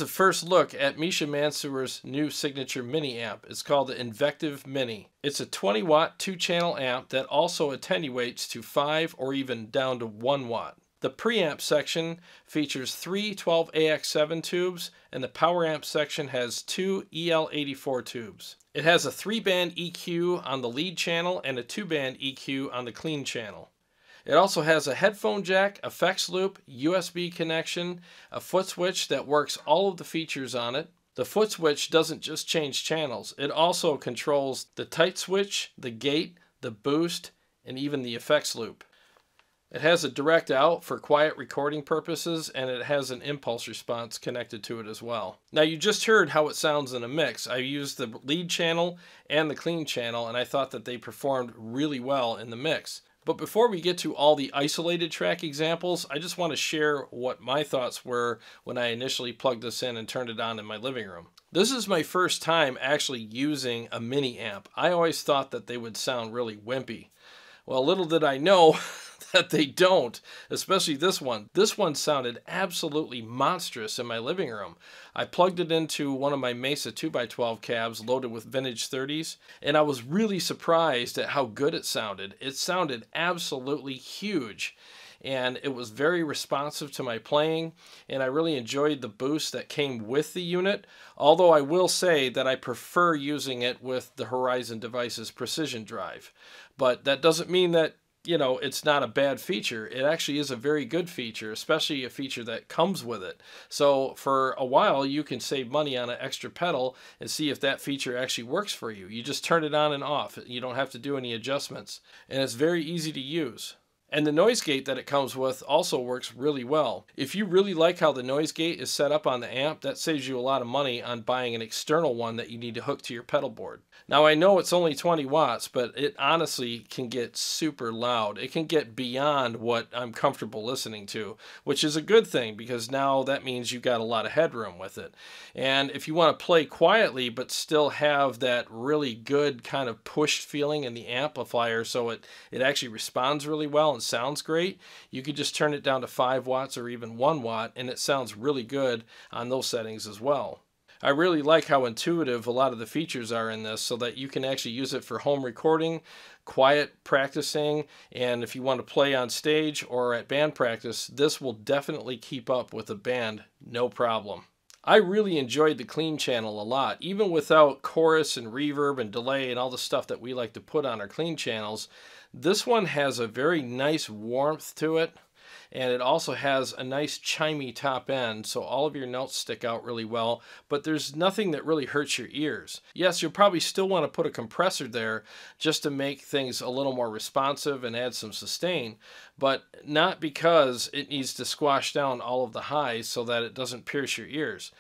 Here's a first look at Misha Mansoor's new signature mini amp. It's called the Invective Mini. It's a 20 watt 2-channel amp that also attenuates to 5 or even down to 1 watt. The preamp section features 3 12AX7 tubes, and the power amp section has 2 EL84 tubes. It has a 3-band EQ on the lead channel and a 2-band EQ on the clean channel. It also has a headphone jack, effects loop, USB connection, a foot switch that works all of the features on it. The foot switch doesn't just change channels, it also controls the tight switch, the gate, the boost, and even the effects loop. It has a direct out for quiet recording purposes, and it has an impulse response connected to it as well. Now you just heard how it sounds in a mix. I used the lead channel and the clean channel, and I thought that they performed really well in the mix. But before we get to all the isolated track examples, I just want to share what my thoughts were when I initially plugged this in and turned it on in my living room. This is my first time actually using a mini amp. I always thought that they would sound really wimpy. Well, little did I know that they don't, especially this one. This one sounded absolutely monstrous in my living room. I plugged it into one of my Mesa 2x12 cabs loaded with vintage 30s, and I was really surprised at how good it sounded. It sounded absolutely huge, and it was very responsive to my playing, and I really enjoyed the boost that came with the unit, although I will say that I prefer using it with the Horizon Devices Precision Drive. But that doesn't mean that, you know, it's not a bad feature. It actually is a very good feature, especially a feature that comes with it. So for a while, you can save money on an extra pedal and see if that feature actually works for you. You just turn it on and off. You don't have to do any adjustments, and it's very easy to use. And the noise gate that it comes with also works really well. If you really like how the noise gate is set up on the amp, that saves you a lot of money on buying an external one that you need to hook to your pedal board. Now I know it's only 20 watts, but it honestly can get super loud. It can get beyond what I'm comfortable listening to, which is a good thing because now that means you've got a lot of headroom with it. And if you want to play quietly but still have that really good kind of pushed feeling in the amplifier so it actually responds really well and sounds great, you could just turn it down to 5 watts or even 1 watt, and it sounds really good on those settings as well. I really like how intuitive a lot of the features are in this so that you can actually use it for home recording, quiet practicing, and if you want to play on stage or at band practice, this will definitely keep up with a band, no problem. I really enjoyed the clean channel a lot. Even without chorus and reverb and delay and all the stuff that we like to put on our clean channels, this one has a very nice warmth to it, and it also has a nice chimey top end, so all of your notes stick out really well, but there's nothing that really hurts your ears. Yes, you'll probably still want to put a compressor there just to make things a little more responsive and add some sustain, but not because it needs to squash down all of the highs so that it doesn't pierce your ears.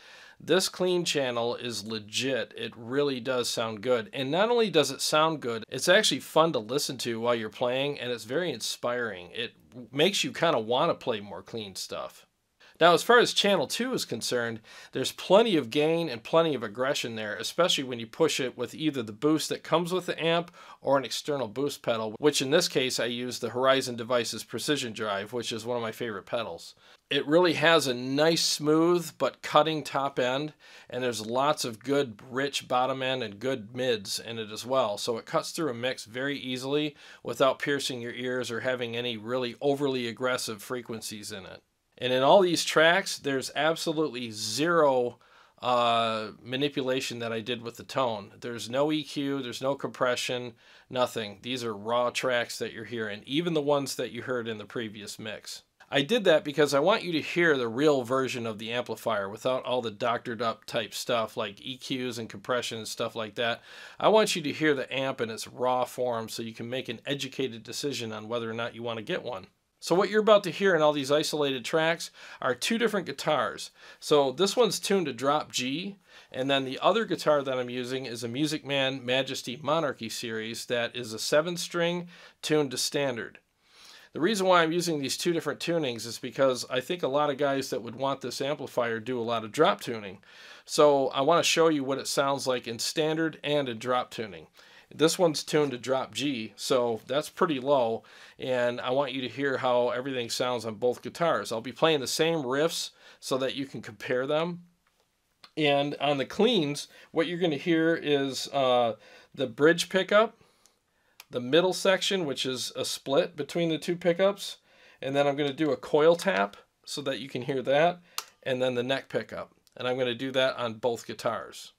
This clean channel is legit. It really does sound good. And not only does it sound good, it's actually fun to listen to while you're playing, and it's very inspiring. It makes you kind of want to play more clean stuff. Now, as far as channel 2 is concerned, there's plenty of gain and plenty of aggression there, especially when you push it with either the boost that comes with the amp or an external boost pedal, which in this case I use the Horizon Devices Precision Drive, which is one of my favorite pedals. It really has a nice smooth but cutting top end, and there's lots of good rich bottom end and good mids in it as well, so it cuts through a mix very easily without piercing your ears or having any really overly aggressive frequencies in it. And in all these tracks, there's absolutely zero manipulation that I did with the tone. There's no EQ, there's no compression, nothing. These are raw tracks that you're hearing, even the ones that you heard in the previous mix. I did that because I want you to hear the real version of the amplifier without all the doctored up type stuff like EQs and compression and stuff like that. I want you to hear the amp in its raw form so you can make an educated decision on whether or not you want to get one. So what you're about to hear in all these isolated tracks are 2 different guitars. So this one's tuned to drop G, and then the other guitar that I'm using is a Music Man Majesty Monarchy series that is a 7-string tuned to standard. The reason why I'm using these 2 different tunings is because I think a lot of guys that would want this amplifier do a lot of drop tuning. So I want to show you what it sounds like in standard and in drop tuning. This one's tuned to drop G, so that's pretty low, and I want you to hear how everything sounds on both guitars. I'll be playing the same riffs so that you can compare them. And on the cleans, what you're going to hear is the bridge pickup, the middle section, which is a split between the two pickups, and then I'm going to do a coil tap so that you can hear that, and then the neck pickup. And I'm going to do that on both guitars.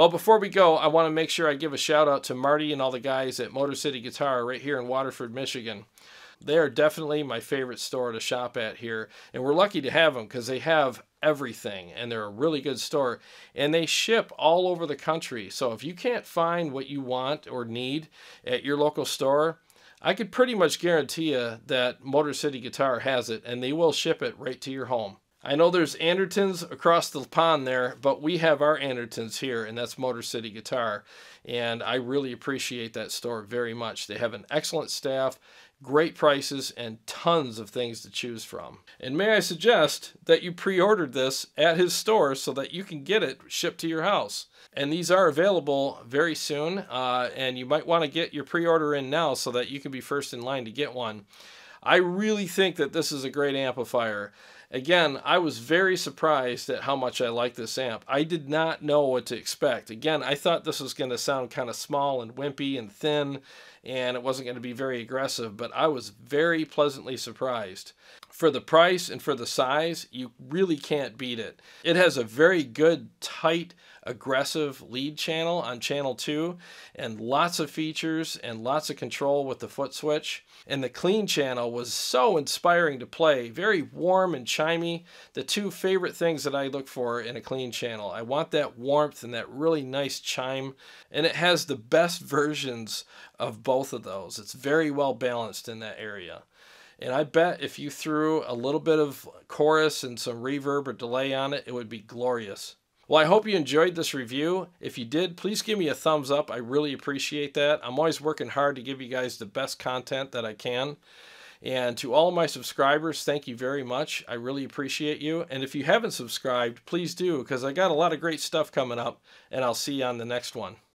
Well, before we go, I want to make sure I give a shout out to Marty and all the guys at Motor City Guitar right here in Waterford, Michigan. They are definitely my favorite store to shop at here, and we're lucky to have them because they have everything, and they're a really good store, and they ship all over the country. So if you can't find what you want or need at your local store, I could pretty much guarantee you that Motor City Guitar has it, and they will ship it right to your home. I know there's Andertons across the pond there, but we have our Andertons here, and that's Motor City Guitar. And I really appreciate that store very much. They have an excellent staff, great prices, and tons of things to choose from. And may I suggest that you pre-ordered this at his store so that you can get it shipped to your house. And these are available very soon, and you might want to get your pre-order in now so that you can be first in line to get one. I really think that this is a great amplifier. Again, I was very surprised at how much I like this amp. I did not know what to expect. Again, I thought this was going to sound kind of small and wimpy and thin, and it wasn't going to be very aggressive, but I was very pleasantly surprised. For the price and for the size, you really can't beat it. It has a very good, tight, aggressive lead channel on channel 2, and lots of features and lots of control with the foot switch. And the clean channel was so inspiring to play, very warm and chimey. The two favorite things that I look for in a clean channel. I want that warmth and that really nice chime, and it has the best versions of both of those. It's very well balanced in that area. And I bet if you threw a little bit of chorus and some reverb or delay on it, it would be glorious. Well, I hope you enjoyed this review. If you did, please give me a thumbs up. I really appreciate that. I'm always working hard to give you guys the best content that I can. And to all of my subscribers, thank you very much. I really appreciate you. And if you haven't subscribed, please do, because I got a lot of great stuff coming up, and I'll see you on the next one.